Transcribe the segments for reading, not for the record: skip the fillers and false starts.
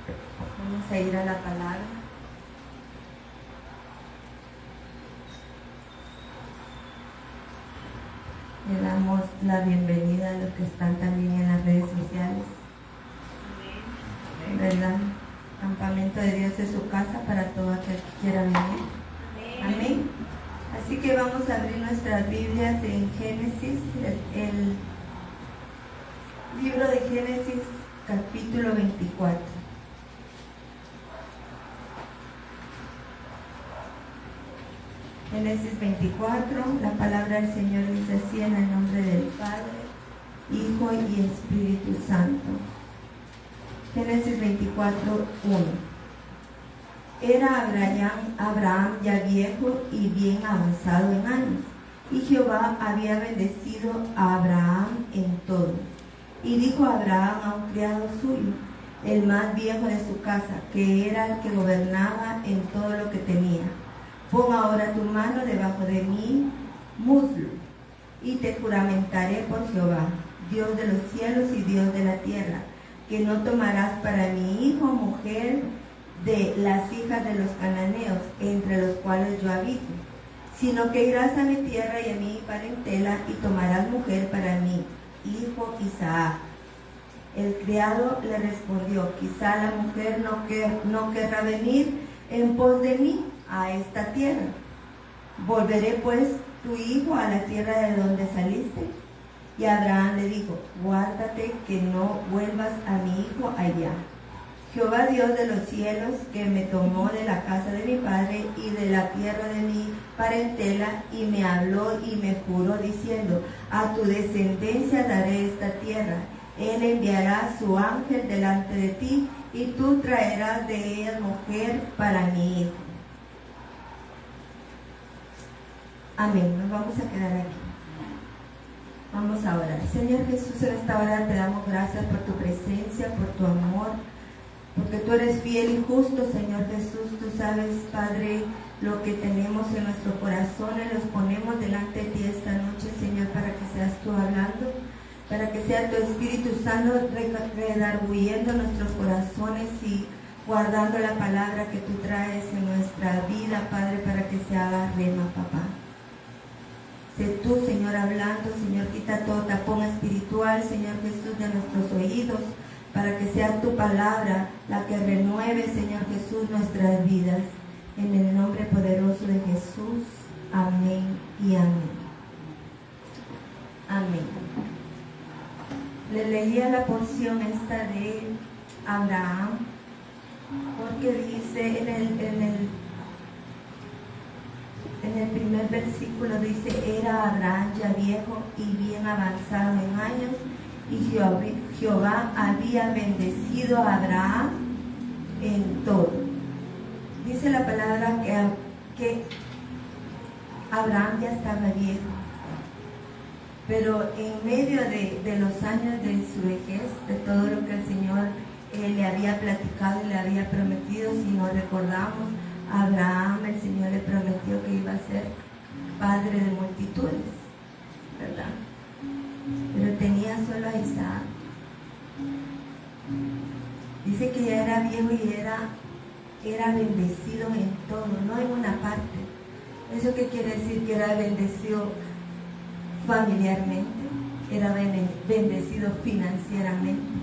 Vamos a ir a la palabra. Le damos la bienvenida a los que están también en las redes sociales. ¿Verdad? Campamento de Dios es su casa para todo aquel que quiera venir. Amén. Así que vamos a abrir nuestras Biblias en Génesis, el libro de Génesis, capítulo 24. Génesis 24, la palabra del Señor dice así: en el nombre del Padre, Hijo y Espíritu Santo. Génesis 24, 1. Era Abraham ya viejo y bien avanzado en años, y Jehová había bendecido a Abraham en todo. Y dijo Abraham a un criado suyo, el más viejo de su casa, que era el que gobernaba en todo lo que tenía: pon ahora tu mano debajo de mi muslo, y te juramentaré por Jehová, Dios de los cielos y Dios de la tierra, que no tomarás para mi hijo mujer de las hijas de los cananeos, entre los cuales yo habito, sino que irás a mi tierra y a mi parentela, y tomarás mujer para mi hijo Isaac. El criado le respondió: quizá la mujer no querrá venir en pos de mí a esta tierra. ¿Volveré pues tu hijo a la tierra de donde saliste? Y Abraham le dijo: guárdate que no vuelvas a mi hijo allá. Jehová Dios de los cielos, que me tomó de la casa de mi padre y de la tierra de mi parentela, y me habló y me juró diciendo: a tu descendencia daré esta tierra. Él enviará su ángel delante de ti, y tú traerás de ella mujer para mi hijo. Amén. Nos vamos a quedar aquí. Vamos a orar. Señor Jesús, en esta hora te damos gracias por tu presencia, por tu amor, porque tú eres fiel y justo, Señor Jesús. Tú sabes, Padre, lo que tenemos en nuestro corazón, y los ponemos delante de ti esta noche, Señor, para que seas tú hablando, para que sea tu Espíritu Santo redarguyendo nuestros corazones y guardando la palabra que tú traes en nuestra vida, Padre, para que se haga rema, papá. Sé tú, Señor, hablando, Señor, quita todo tapón espiritual, Señor Jesús, de nuestros oídos, para que sea tu palabra la que renueve, Señor Jesús, nuestras vidas. En el nombre poderoso de Jesús. Amén y amén. Amén. Le leía la porción esta de Abraham, porque dice en el primer versículo, dice: era Abraham ya viejo y bien avanzado en años, y Jehová había bendecido a Abraham en todo. Dice la palabra que Abraham ya estaba viejo, pero en medio de los años de su vejez, de todo lo que el Señor le había platicado y le había prometido, si no recordamos, a Abraham el Señor le prometió que iba a ser padre de multitudes, ¿verdad? Pero tenía solo a Isaac. Dice que ya era viejo y era bendecido en todo, no en una parte. ¿Eso qué quiere decir? Que era bendecido familiarmente, era bendecido financieramente,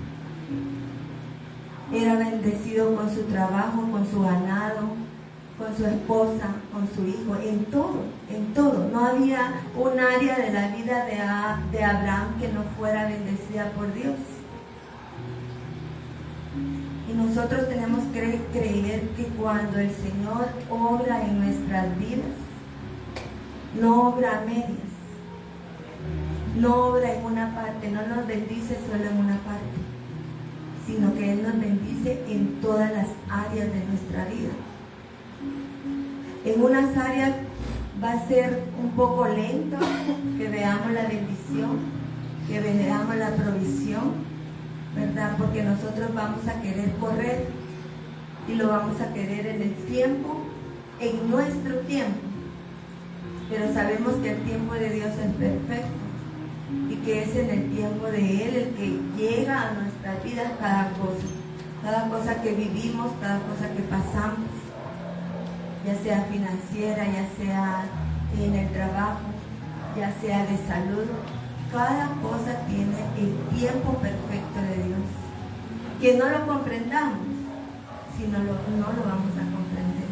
era bendecido con su trabajo, con su ganado, con su esposa, con su hijo, en todo, en todo. No había un área de la vida de Abraham que no fuera bendecida por Dios. Y nosotros tenemos que creer que cuando el Señor obra en nuestras vidas, no obra a medias, no obra en una parte, no nos bendice solo en una parte, sino que Él nos bendice en todas las áreas de nuestra vida. En unas áreas va a ser un poco lento que veamos la bendición, que veamos la provisión, ¿verdad? Porque nosotros vamos a querer correr y lo vamos a querer en el tiempo, en nuestro tiempo. Pero sabemos que el tiempo de Dios es perfecto y que es en el tiempo de Él el que llega a nuestras vidas cada cosa. cada cosa que vivimos, cada cosa que pasamos, ya sea financiera, ya sea en el trabajo, ya sea de salud, cada cosa tiene el tiempo perfecto de Dios. Que no lo comprendamos, si no lo vamos a comprender.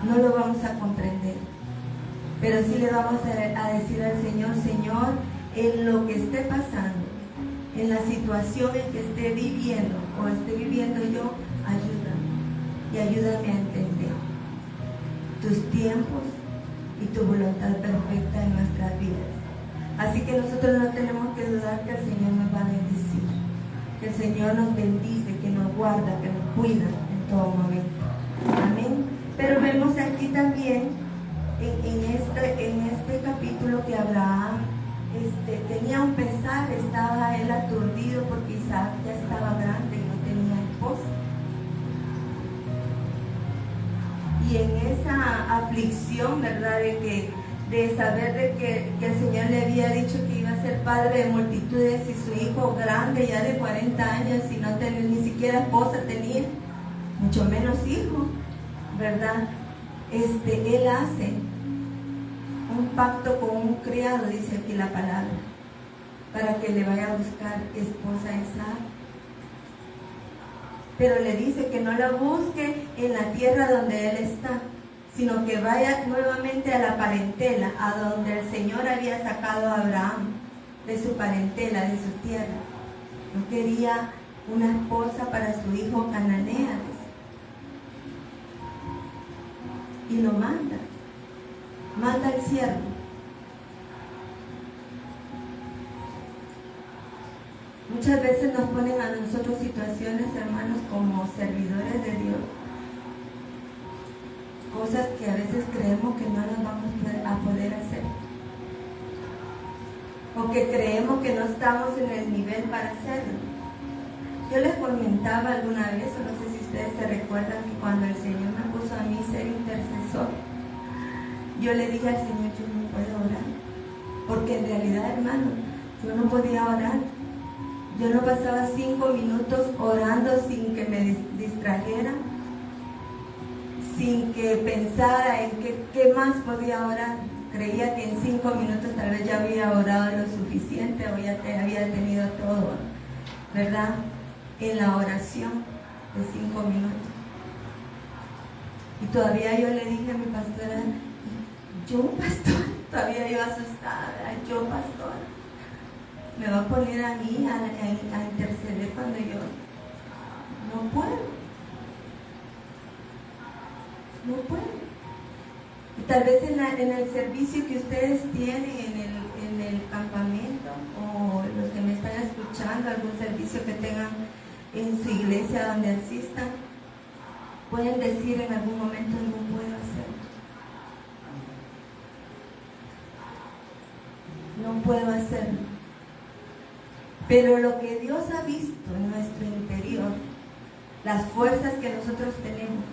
No lo vamos a comprender. Pero sí le vamos a decir al Señor, Señor, en lo que esté pasando, en la situación en que esté viviendo o esté viviendo yo, ayúdame. Y ayúdame a entender tus tiempos y tu voluntad perfecta en nuestras vidas. Así que nosotros no tenemos que dudar que el Señor nos va a bendecir, que el Señor nos bendice, que nos guarda, que nos cuida en todo momento. Amén. Pero vemos aquí también en este capítulo que Abraham tenía un pesar, estaba él aturdido porque Isaac ya estaba grande y no tenía esposa. Y en esa aflicción, ¿verdad? De saber de que el Señor le había dicho que iba a ser padre de multitudes y su hijo grande, ya de 40 años, y no tenía ni siquiera esposa tenía, mucho menos hijo, ¿verdad? Él hace un pacto con un criado, dice aquí la palabra, para que le vaya a buscar esposa a Isaac. Pero le dice que no la busque en la tierra donde él está, sino que vaya nuevamente a la parentela, a donde el Señor había sacado a Abraham, de su parentela, de su tierra. No quería una esposa para su hijo cananea, y lo manda al siervo. Muchas veces nos ponen a nosotros situaciones, hermanos, como servidores de Dios, cosas que a veces creemos que no las vamos a poder hacer, o que creemos que no estamos en el nivel para hacerlo. Yo les comentaba alguna vez, o no sé si ustedes se recuerdan, que cuando el Señor me puso a mí ser intercesor, yo le dije al Señor, yo no puedo orar, porque en realidad, hermano, yo no podía orar. Yo no pasaba 5 minutos orando sin que me distrajera, sin que pensara en qué más podía orar. Creía que en 5 minutos tal vez ya había orado lo suficiente o ya había tenido todo, ¿verdad? En la oración de 5 minutos. Y todavía yo le dije a mi pastora, yo pastor, todavía yo asustada, yo pastora, me va a poner a mí a interceder cuando yo no puedo. Y tal vez en el servicio que ustedes tienen en el campamento, o los que me están escuchando, algún servicio que tengan en su iglesia donde asistan, pueden decir en algún momento, no puedo hacerlo. No puedo hacerlo. Pero lo que Dios ha visto en nuestro interior, las fuerzas que nosotros tenemos,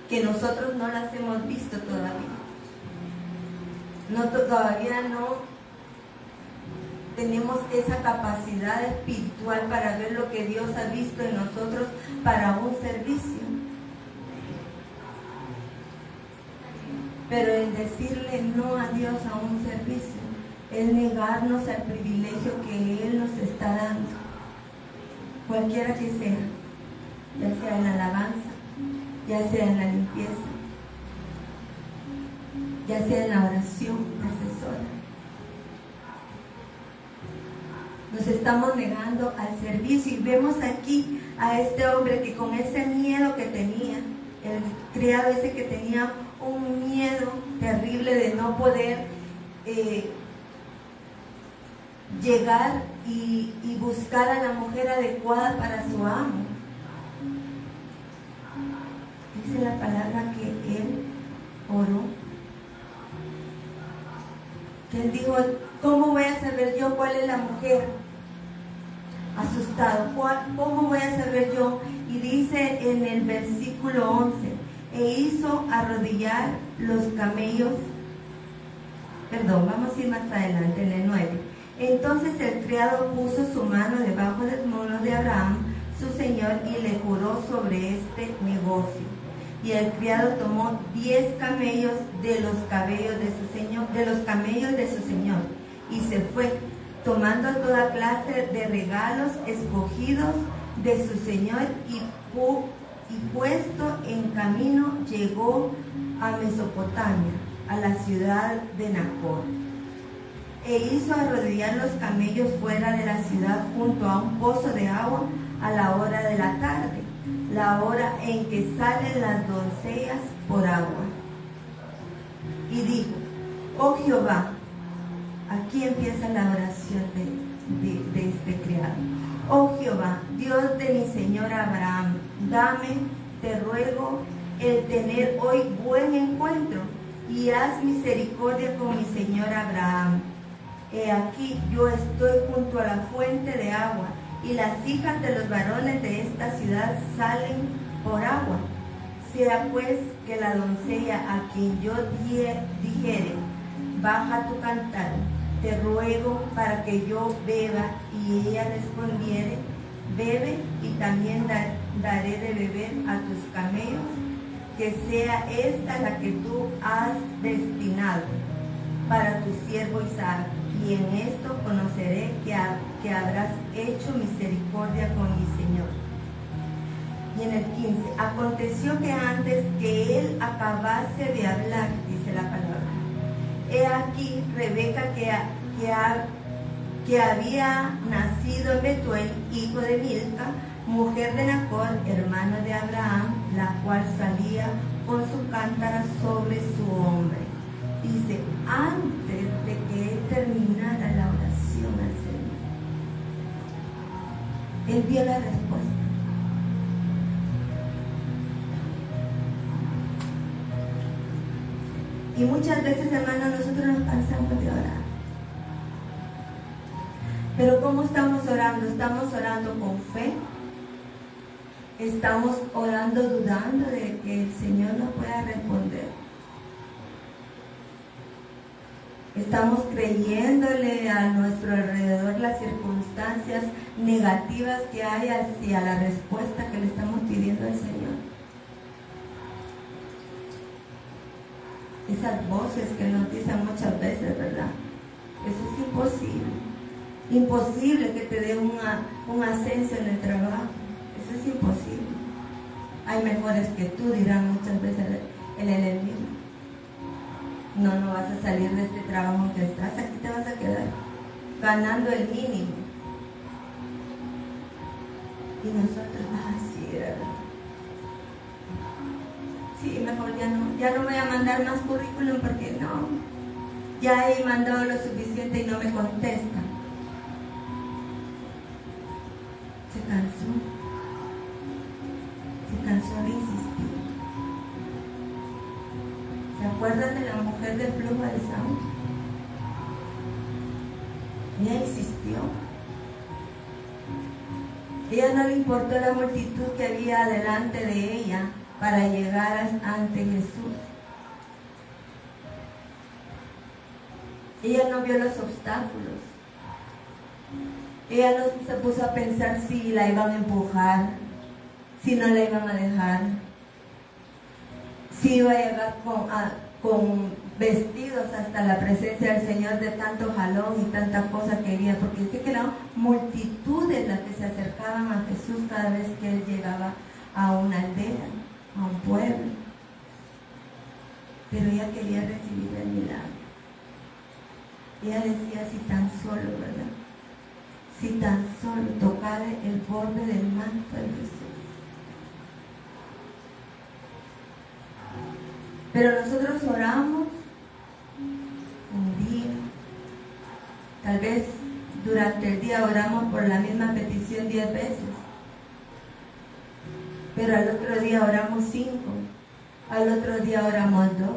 que nosotros no las hemos visto todavía. Todavía no tenemos esa capacidad espiritual para ver lo que Dios ha visto en nosotros para un servicio. Pero el decirle no a Dios a un servicio es negarnos al privilegio que Él nos está dando, cualquiera que sea, ya sea en la alabanza, ya sea en la limpieza, ya sea en la oración intercesora. Nos estamos negando al servicio, y vemos aquí a este hombre que con ese miedo que tenía, el criado ese que tenía un miedo terrible de no poder llegar y buscar a la mujer adecuada para su amo. Dice la palabra que él oró, que él dijo, ¿cómo voy a saber yo cuál es la mujer? Asustado, ¿cómo voy a saber yo? Y dice en el versículo 11, e hizo arrodillar los camellos, vamos a ir más adelante, en el 9. Entonces el criado puso su mano debajo del muslo de juró sobre este negocio. Y el criado tomó 10 camellos de los camellos de su señor, y se fue, tomando toda clase de regalos escogidos de su señor, y puesto en camino llegó a Mesopotamia, a la ciudad de Nacor. E hizo arrodillar los camellos fuera de la ciudad junto a un pozo de agua a la hora de la tarde, la hora en que salen las doncellas por agua. Y dijo: oh Jehová, aquí empieza la oración de este criado. Oh Jehová, Dios de mi señor Abraham, dame, te ruego, el tener hoy buen encuentro, y haz misericordia con mi señor Abraham. He aquí, yo estoy junto a la fuente de agua, y las hijas de los varones de esta ciudad salen por agua. Sea pues que la doncella a quien yo dijere: baja tu cántaro, te ruego para que yo beba, y ella respondiere: bebe, y también daré de beber a tus camellos, que sea esta la que tú has destinado para tu siervo Isaac, y en esto conoceré que habrás hecho misericordia con mi señor. Y en el 15, aconteció que antes que él acabase de hablar, dice la palabra, he aquí Rebeca, que había nacido en Betuel, hijo de Milca, mujer de Nacor, hermano de Abraham, la cual salía con su cántara sobre su hombro. Dice: antes de que él terminara la oración al Señor, él dio la respuesta. Y muchas veces, hermanos, nosotros nos cansamos de orar. Pero ¿cómo estamos orando? ¿Estamos orando con fe? ¿Estamos orando dudando de que el Señor nos pueda responder? ¿Estamos creyéndole a nuestro alrededor las circunstancias negativas que hay hacia la respuesta que le estamos pidiendo al Señor? Esas voces que nos dicen muchas veces, ¿verdad? Eso es imposible. Imposible que te dé un ascenso en el trabajo. Eso es imposible. Hay mejores que tú, dirán muchas veces el enemigo. No vas a salir de este trabajo que estás, aquí te vas a quedar ganando el mínimo. Y nosotros, así, ¿verdad? Sí, mejor ya no voy a mandar más currículum porque no, ya he mandado lo suficiente y no me contestan. Se cansó de insistir. ¿Se acuerdan de la mujer del flujo de sangre? Ella insistió. Ella no le importó la multitud que había delante de ella para llegar ante Jesús. Ella no vio los obstáculos. Ella no se puso a pensar si la iban a empujar, si no la iban a dejar, si iba a llegar con vestidos hasta la presencia del Señor de tanto jalón y tanta cosa que quería, porque dice que eran multitudes las que se acercaban a Jesús cada vez que Él llegaba a una aldea, a un pueblo. Pero ella quería recibir el milagro. Ella decía: si tan solo, ¿verdad? Si tan solo tocara el borde del manto de Jesús. Pero nosotros oramos un día, tal vez durante el día oramos por la misma petición 10 veces, pero al otro día oramos 5, al otro día oramos 2,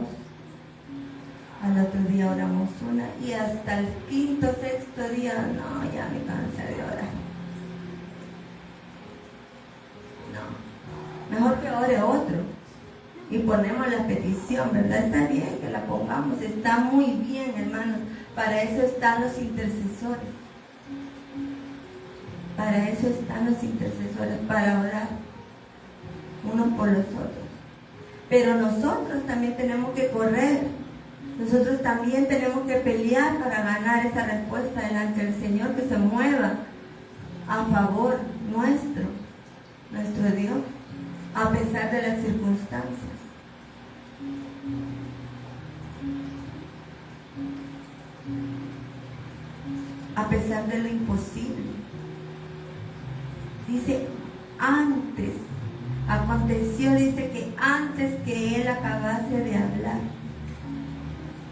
al otro día oramos 1, y hasta el 5º, 6º día, no, ya me cansé de orar. No, mejor que ore otro. Y ponemos la petición, ¿verdad? Está bien que la pongamos, está muy bien, hermanos. Para eso están los intercesores. Para eso están los intercesores, para orar. unos por los otros. Pero nosotros también tenemos que correr. Nosotros también tenemos que pelear para ganar esa respuesta delante del Señor, que se mueva a favor nuestro Dios, a pesar de las circunstancias. A pesar de lo imposible. Dice, antes, aconteció, dice que antes que él acabase de hablar.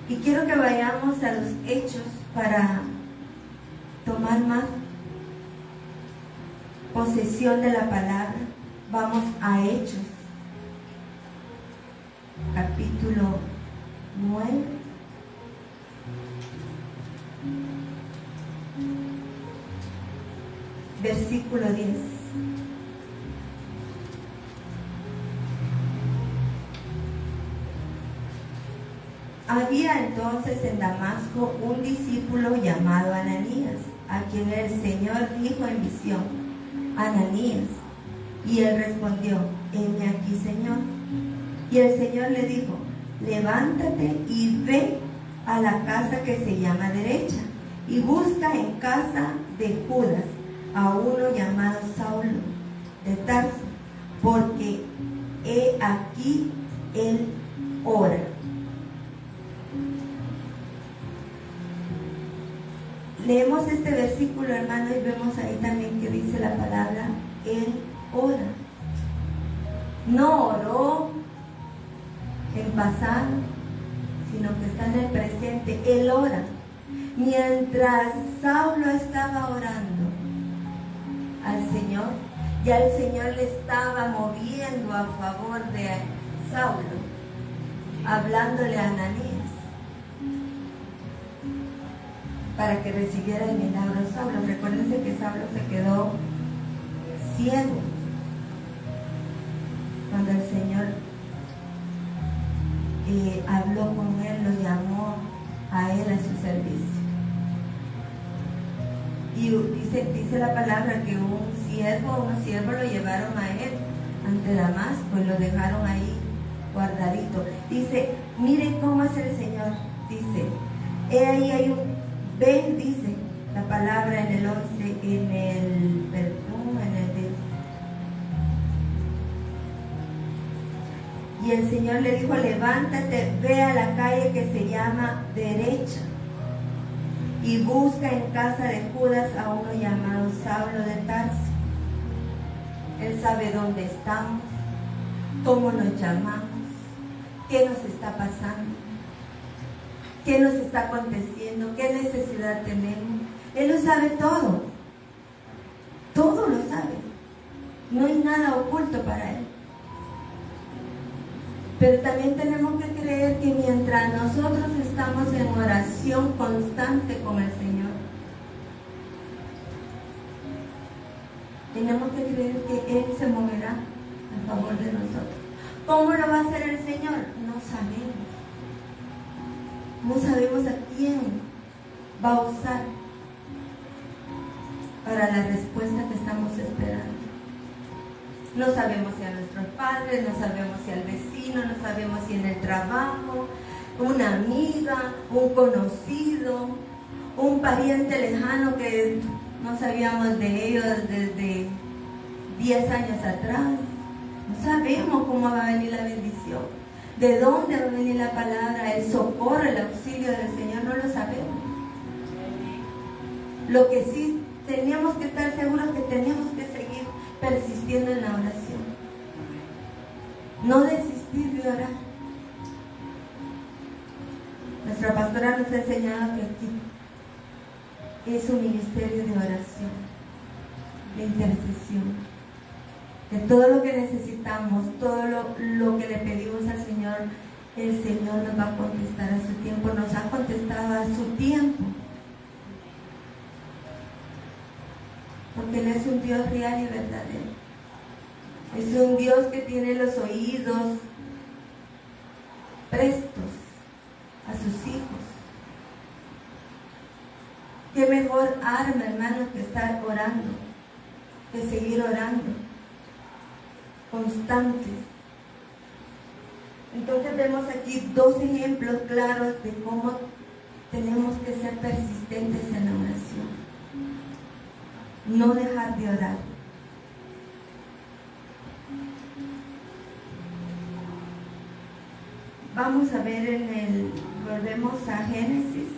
Y quiero que vayamos a los hechos para tomar más posesión de la palabra. Vamos a Hechos, capítulo 9. Versículo 10. Había entonces en Damasco un discípulo llamado Ananías, a quien el Señor dijo en visión: Ananías. Y él respondió: heme aquí, Señor. Y el Señor le dijo: levántate y ve a la casa que se llama Derecha, y busca en casa de Judas a uno llamado Saulo de Tarso, porque he aquí él ora. Leemos este versículo, hermano, y vemos ahí también que dice la palabra: él ora. No oró en pasado, sino que está en el presente. Él ora. Mientras Saulo estaba orando al Señor, ya el Señor le estaba moviendo a favor de Saulo, hablándole a Ananías para que recibiera el milagro Saulo. Recuérdense que Saulo se quedó ciego cuando el Señor habló con él, lo llamó a él a su servicio. Y dice la palabra que unos siervos lo llevaron a él ante Damasco y lo dejaron ahí guardadito. Dice, miren cómo es el Señor. Dice, he ahí hay un, ven, dice la palabra en el 11, en el 10. Y el Señor le dijo: levántate, ve a la calle que se llama Derecha y busca en casa de Judas a uno llamado Saulo de Tarso. Él sabe dónde estamos, cómo nos llamamos, qué nos está pasando, qué nos está aconteciendo, qué necesidad tenemos. Él lo sabe todo. Todo lo sabe. No hay nada oculto para Él. Pero también tenemos que creer que mientras nosotros estamos en oración constante con el Señor, tenemos que creer que Él se moverá a favor de nosotros. ¿Cómo lo va a hacer el Señor? No sabemos. No sabemos a quién va a usar para la respuesta que estamos esperando. No sabemos si a nuestros padres, no sabemos si al vecino, no sabemos si en el trabajo, una amiga, un conocido, un pariente lejano que no sabíamos de ellos desde 10 años atrás. No sabemos cómo va a venir la bendición, de dónde va a venir la palabra, el socorro, el auxilio del Señor, no lo sabemos. Lo que sí teníamos que estar seguros que tenemos que seguir persistiendo en la oración. No desistir de orar. Nuestra pastora nos ha enseñado que aquí es un ministerio de oración, de intercesión. De todo lo que necesitamos, todo lo que le pedimos al Señor, el Señor nos va a contestar a su tiempo, nos ha contestado a su tiempo. Porque Él es un Dios real y verdadero. Es un Dios que tiene los oídos prestos a sus hijos. Qué mejor arma, hermanos, que estar orando, que seguir orando. constantes. Entonces vemos aquí dos ejemplos claros de cómo tenemos que ser persistentes en la oración. No dejar de orar. Vamos a ver volvemos a Génesis.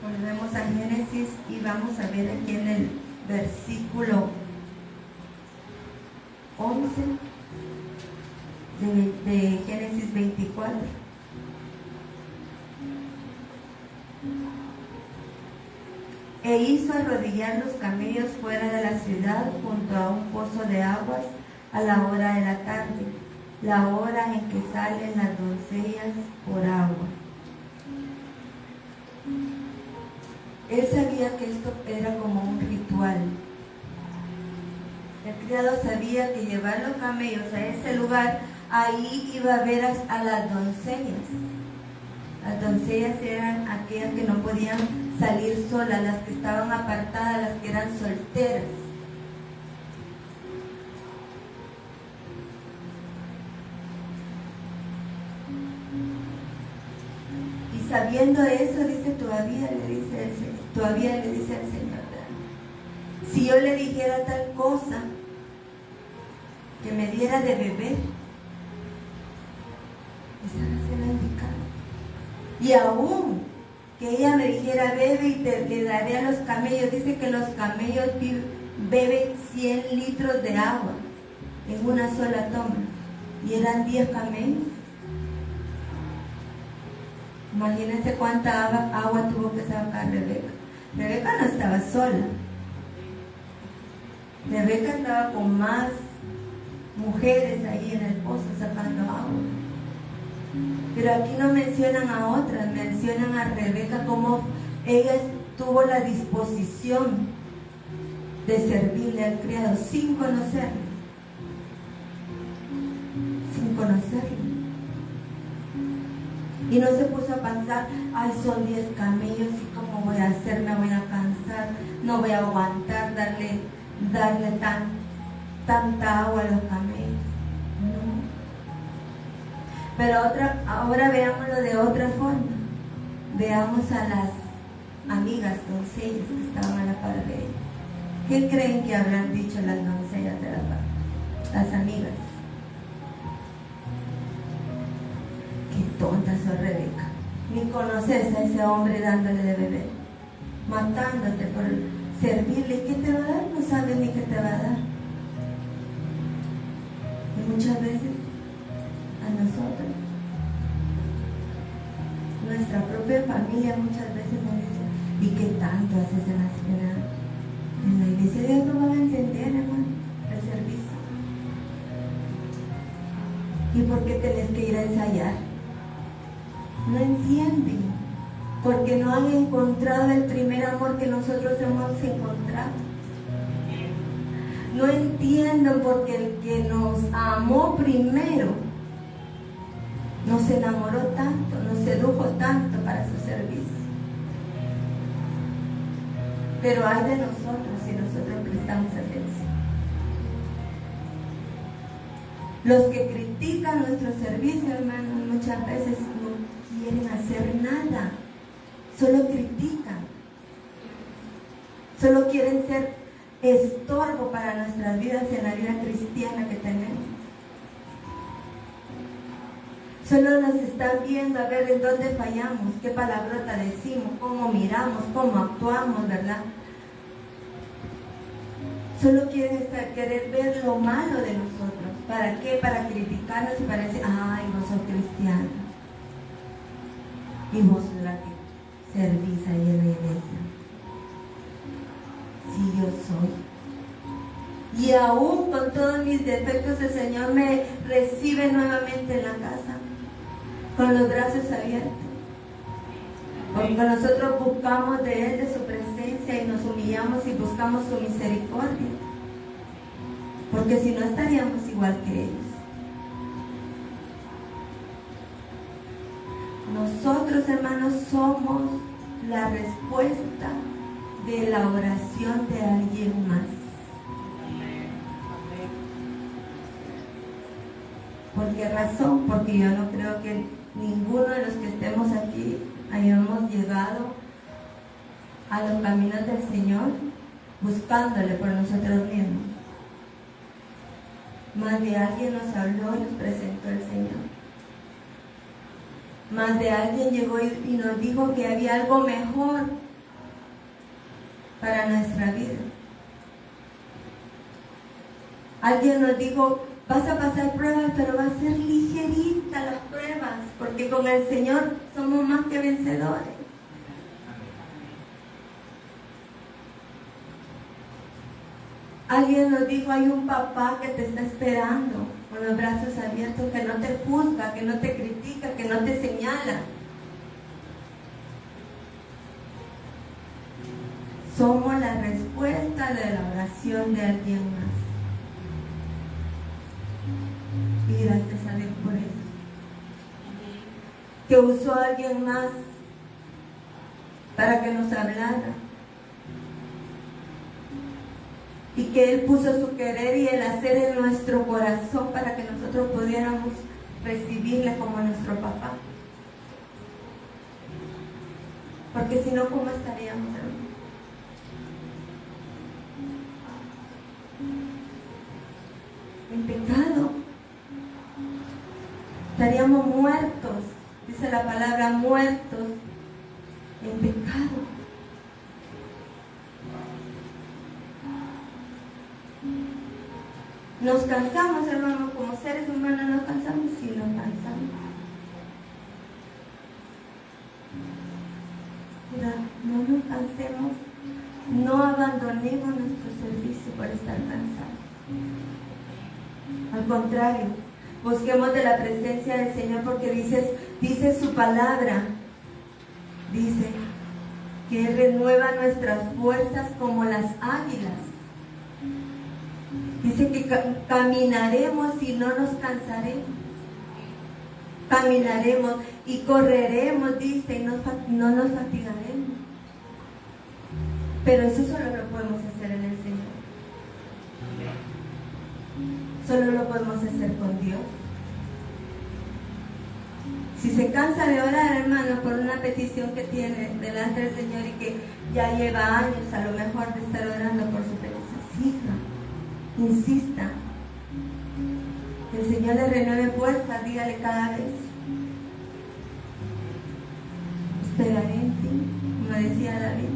Volvemos a Génesis y vamos a ver aquí en el versículo 11 de Génesis 24. E hizo arrodillar los camellos fuera de la ciudad junto a un pozo de aguas a la hora de la tarde, la hora en que salen las doncellas por agua. Él sabía que esto era como un ritual. El criado sabía que llevar los camellos a ese lugar, ahí iba a ver a las doncellas. Las doncellas eran aquellas que no podían salir solas, las que estaban apartadas, las que eran solteras. Y sabiendo eso, dice, todavía le dice al Señor, ¿verdad? Si yo le dijera tal cosa, que me diera de beber, esa no será indicada. Y aún que ella me dijera, bebe y te daré a los camellos, dice que los camellos beben 100 litros de agua en una sola toma, y eran 10 camellos. Imagínense cuánta agua tuvo que sacar Rebeca. Rebeca no estaba sola. Rebeca estaba con más mujeres ahí en el pozo sacando agua. Pero aquí no mencionan a otras, mencionan a Rebeca como ella tuvo la disposición de servirle al criado sin conocerlo. Sin conocerlo. Y no se puso a pensar, ay, son 10 camellos, ¿y cómo voy a hacer? Me voy a cansar, no voy a aguantar darle tanta agua a los camellos. No. Pero ahora veámoslo de otra forma. Veamos a las amigas doncellas que estaban a la par de ella. ¿Qué creen que habrán dicho las doncellas de la par? Las amigas. Qué tonta sos, Rebeca. Ni conoces a ese hombre dándole de beber, matándote por servirle. ¿Qué te va a dar? No sabes ni qué te va a dar. Y muchas veces a nosotros, nuestra propia familia muchas veces nos dice, ¿y qué tanto haces en la iglesia? Dios no va a entender, hermano, el servicio. ¿Y por qué tenés que ir a ensayar? No entienden, porque no han encontrado el primer amor que nosotros hemos encontrado. No entienden porque el que nos amó primero nos enamoró tanto, nos sedujo tanto para su servicio. Pero hay de nosotros si nosotros prestamos atención. Los que critican nuestro servicio, hermanos, muchas veces no quieren hacer nada, solo critican, solo quieren ser estorbo para nuestras vidas en la vida cristiana que tenemos. Solo nos están viendo a ver en dónde fallamos, qué palabrota decimos, cómo miramos, cómo actuamos, ¿verdad? Solo quieren querer ver lo malo de nosotros. ¿Para qué? Para criticarnos y para decir, ay, vos sos cristiano. Y vos sos la que servís ahí en la iglesia. Sí, yo soy. Y aún con todos mis defectos, el Señor me recibe nuevamente en la casa, con los brazos abiertos. Porque nosotros buscamos de Él, de su presencia, y nos humillamos y buscamos su misericordia. Porque si no, estaríamos igual que ellos. Nosotros, hermanos, somos la respuesta de la oración de alguien más. ¿Por qué razón? Porque yo no creo que ninguno de los que estemos aquí hayamos llegado a los caminos del Señor buscándole por nosotros mismos. Más de alguien nos habló y nos presentó el Señor. Más de alguien llegó y nos dijo que había algo mejor para nuestra vida. Alguien nos dijo: vas a pasar pruebas, pero va a ser ligerita las pruebas, porque con el Señor somos más que vencedores. Alguien nos dijo: hay un papá que te está esperando con los brazos abiertos, que no te juzga, que no te critica, que no te señala. Somos la respuesta de la oración de alguien más. Y gracias a Dios por eso. Que usó a alguien más para que nos hablara. Y que Él puso su querer y el hacer en nuestro corazón para que nosotros pudiéramos recibirle como nuestro papá. Porque si no, ¿cómo estaríamos, hermanos? En pecado. Estaríamos muertos, dice la palabra, muertos en pecado. Nos cansamos, hermanos, como seres humanos nos cansamos, sí nos cansamos. Pero no nos cansemos, no abandonemos nuestro servicio por estar cansados. Al contrario, busquemos de la presencia del Señor, porque dice su palabra, dice que Él renueva nuestras fuerzas como las águilas. Dice que caminaremos y no nos cansaremos. Caminaremos y correremos, dice, y no nos fatigaremos. Pero eso solo lo podemos hacer en el Señor. Solo lo podemos hacer con Dios. Si se cansa de orar, hermano, por una petición que tiene delante del Señor y que ya lleva años a lo mejor de estar orando por su petición, siga. Insista, que el Señor le renueve fuerzas, dígale cada vez: esperaré en ti, como decía David,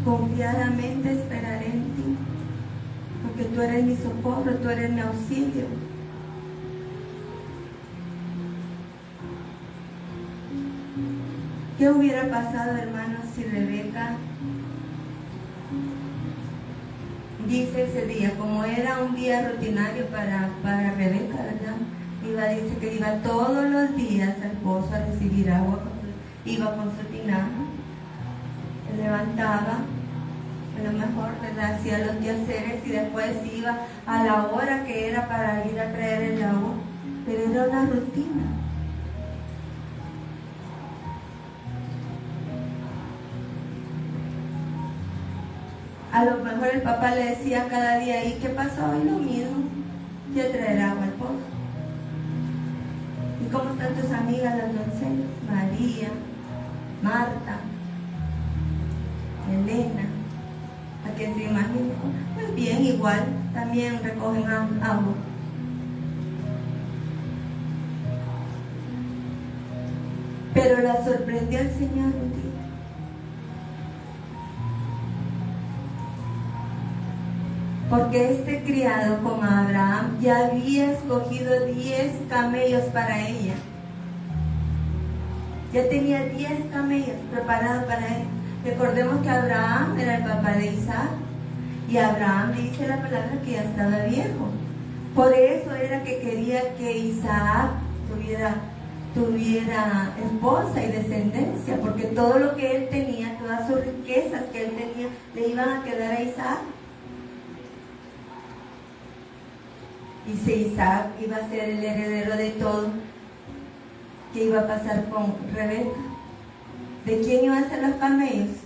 confiadamente esperaré en ti, porque tú eres mi socorro, tú eres mi auxilio. ¿Qué hubiera pasado, hermanos, si Rebeca, dice ese día, como era un día rutinario para Rebeca, ¿verdad? Dice que iba todos los días al pozo a recibir agua, iba con su tinaja, se levantaba, a lo mejor, ¿verdad?, hacía los quehaceres y después iba a la hora que era para ir a traer el agua, pero era una rutina. A lo mejor el papá le decía cada día: ¿y qué pasó hoy? Lo mismo, que traer agua al pozo. ¿Y cómo están tus amigas las doncellas? María, Marta, Elena, a que se imagina. Pues bien, igual, también recogen agua. Pero la sorprendió el Señor un día. Porque este criado con Abraham ya había escogido 10 camellos para ella. Ya tenía 10 camellos preparados para él. Recordemos que Abraham era el papá de Isaac. Y Abraham dice la palabra que ya estaba viejo. Por eso era que quería que Isaac tuviera esposa y descendencia. Porque todo lo que él tenía, todas sus riquezas que él tenía, le iban a quedar a Isaac. Y si Isaac iba a ser el heredero de todo, ¿qué iba a pasar con Rebeca? ¿De quién iban a ser los camellos?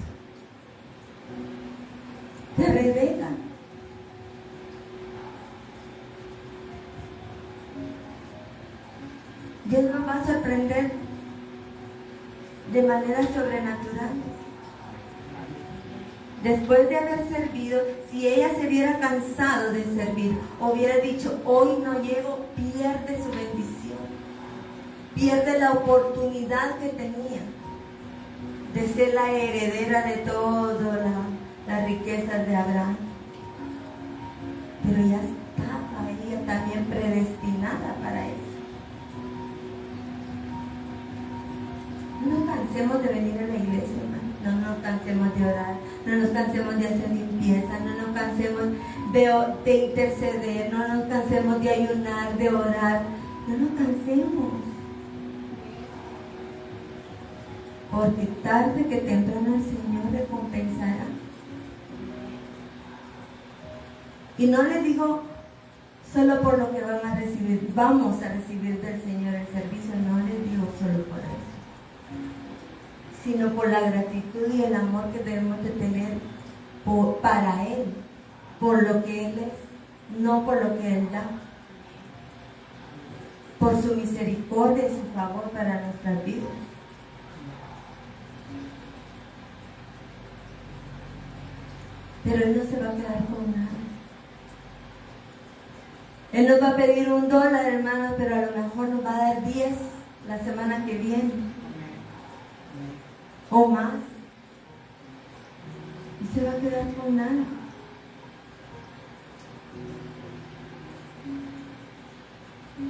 de manera sobrenatural. Después de haber servido, si ella se hubiera cansado de servir, hubiera dicho, hoy no llego, pierde su bendición, pierde la oportunidad que tenía de ser la heredera de todas las riquezas de Abraham. Pero ya estaba ella también predestinada para eso. No nos cansemos de venir a la iglesia, hermano. No nos cansemos de orar, no nos cansemos de hacer limpieza, no nos cansemos de interceder, no nos cansemos de ayunar, de orar. No nos cansemos. Porque tarde que temprano el Señor recompensará. Y no le digo solo por lo que van a recibir, vamos a recibir del Señor el servicio, no le digo solo por eso, sino por la gratitud y el amor que debemos de tener para Él, por lo que Él es, no por lo que Él da, por su misericordia y su favor para nuestras vidas. Pero Él no se va a quedar con nada. Él nos va a pedir $1, hermanos, pero a lo mejor nos va a dar 10 la semana que viene. O más. Y se va a quedar con nada.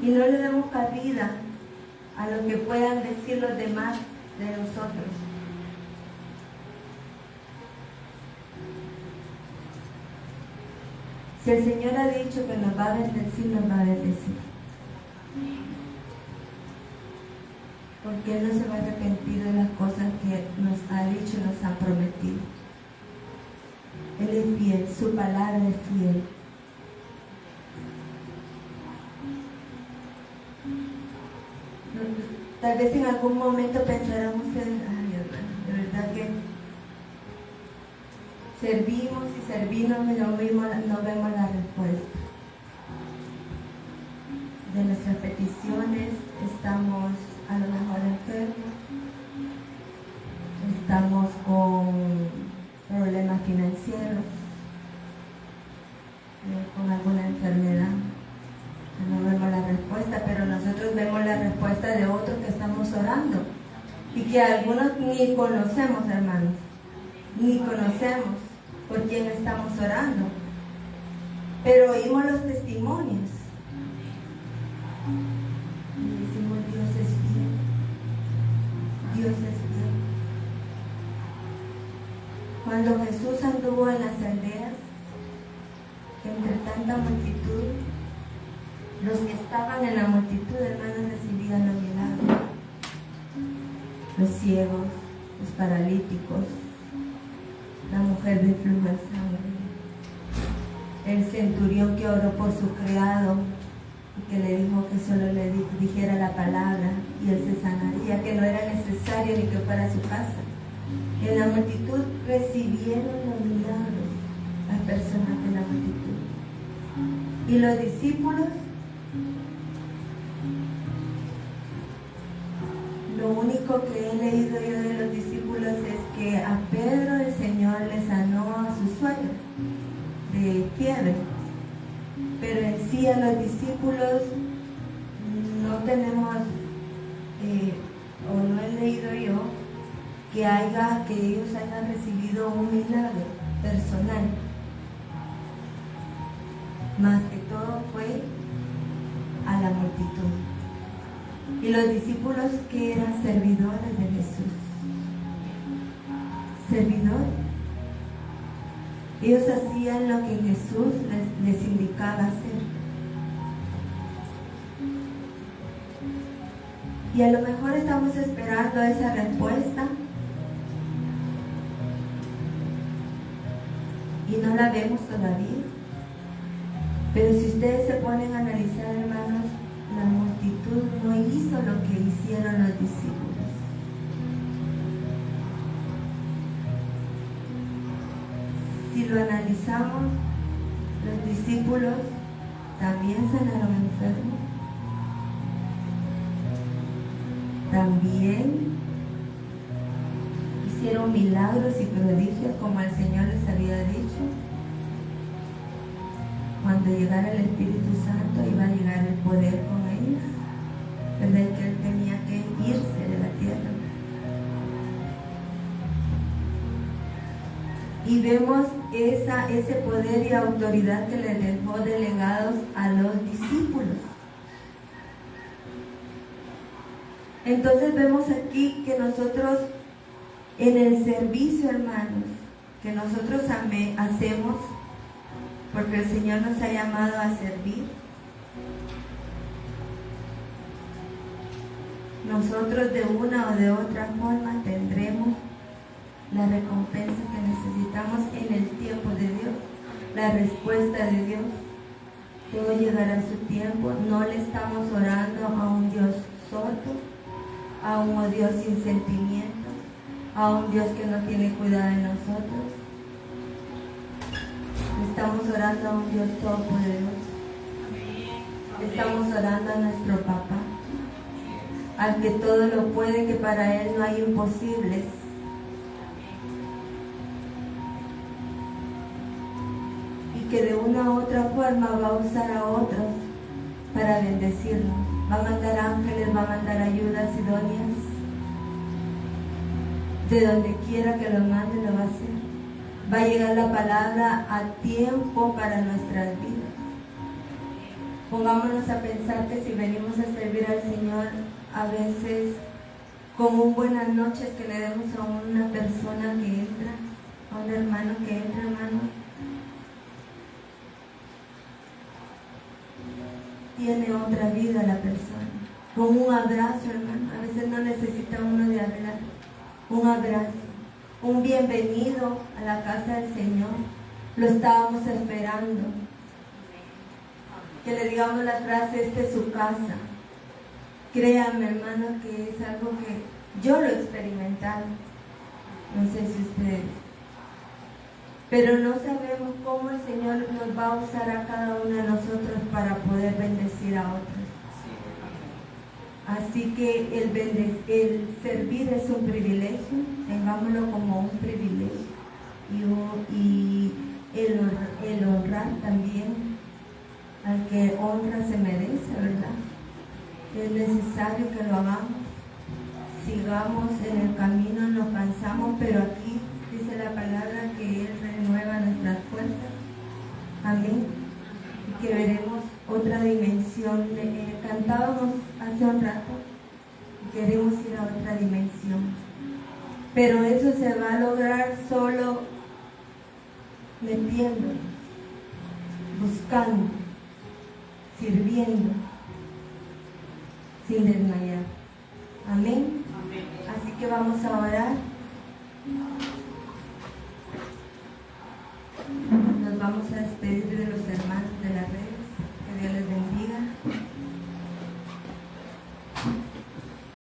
Y no le demos cabida a lo que puedan decir los demás de nosotros. Si el Señor ha dicho que nos va a bendecir, nos va a bendecir. Porque Él no se va a arrepentir de las cosas que nos ha dicho y nos ha prometido. Él es fiel, su palabra es fiel. Tal vez en algún momento pensarán ustedes, ay hermano, de verdad que servimos y servimos y no vemos la respuesta de nuestras peticiones. Estamos a lo mejor enfermos, estamos con problemas financieros, con alguna enfermedad. No vemos la respuesta, pero nosotros vemos la respuesta de otros que estamos orando y que algunos ni conocemos, hermanos, ni conocemos por quién estamos orando, pero oímos los testimonios y decimos, Dios es fiel, Dios es fiel. Cuando Jesús anduvo en las aldeas, entre tanta multitud, los que estaban en la multitud, hermanos, recibían los milagros. Los ciegos, los paralíticos, la mujer de flujo de sangre, el centurión que oró por su criado y que le dijo que solo le dijera la palabra y él se sanaría, que no era necesario ni que fuera a su casa. En la multitud recibieron los milagros las personas de la multitud. Y los discípulos, lo único que he leído yo de los discípulos es que a Pedro el Señor le sanó a su suegra de fiebre, pero en sí a los discípulos no tenemos, o no he leído yo, que ellos hayan recibido un milagro personal, más que todo fue a la multitud. Y los discípulos que eran servidores de Jesús, servidores, ellos hacían lo que Jesús les indicaba hacer. Y a lo mejor estamos esperando esa respuesta y no la vemos todavía. Pero si ustedes se ponen a analizar, hermanos, la multitud no hizo lo que hicieron los discípulos. Si lo analizamos, los discípulos también sanaron enfermos, también hicieron milagros y prodigios como el Señor les había dicho. Cuando llegara el Espíritu Santo iba a llegar el poder con ellos, ¿verdad? Que Él tenía que irse de la tierra. Y vemos ese poder y autoridad que le dejó delegados a los discípulos. Entonces vemos aquí que nosotros en el servicio, hermanos, que nosotros hacemos, porque el Señor nos ha llamado a servir, nosotros de una o de otra forma tendremos la recompensa que necesitamos en el tiempo de Dios, la respuesta de Dios. Todo llegará a su tiempo. No le estamos orando a un Dios sordo, a un Dios sin sentimientos, a un Dios que no tiene cuidado de nosotros. Estamos orando a un Dios todopoderoso. Estamos orando a nuestro Papá, al que todo lo puede, que para Él no hay imposibles. Que de una u otra forma va a usar a otros para bendecirnos. Va a mandar ángeles, va a mandar ayudas idóneas. De donde quiera que lo mande, lo va a hacer. Va a llegar la palabra a tiempo para nuestras vidas. Pongámonos a pensar que si venimos a servir al Señor, a veces con un buenas noches que le demos a una persona que entra, a un hermano que entra, hermano, tiene otra vida la persona. Con un abrazo, hermano. A veces no necesita uno de hablar. Un abrazo, un bienvenido a la casa del Señor. Lo estábamos esperando. Que le digamos la frase: esta es su casa. Créanme, hermano, que es algo que yo lo he experimentado. No sé si ustedes. Pero no sabemos cómo el Señor nos va a usar a cada uno de nosotros para poder bendecir a otros. Así que el servir es un privilegio, tengámoslo como un privilegio. Y el honrar también, al que honra se merece, ¿verdad? Es necesario que lo hagamos. Sigamos en el camino, nos cansamos, pero aquí dice la palabra que Él renueva nuestras fuerzas. Amén. Y que veremos otra dimensión. Cantábamos hace un rato y queremos ir a otra dimensión. Pero eso se va a lograr solo metiéndonos, buscando, sirviendo, sin desmayar. Amén. Así que vamos a orar. Nos vamos a despedir de los hermanos.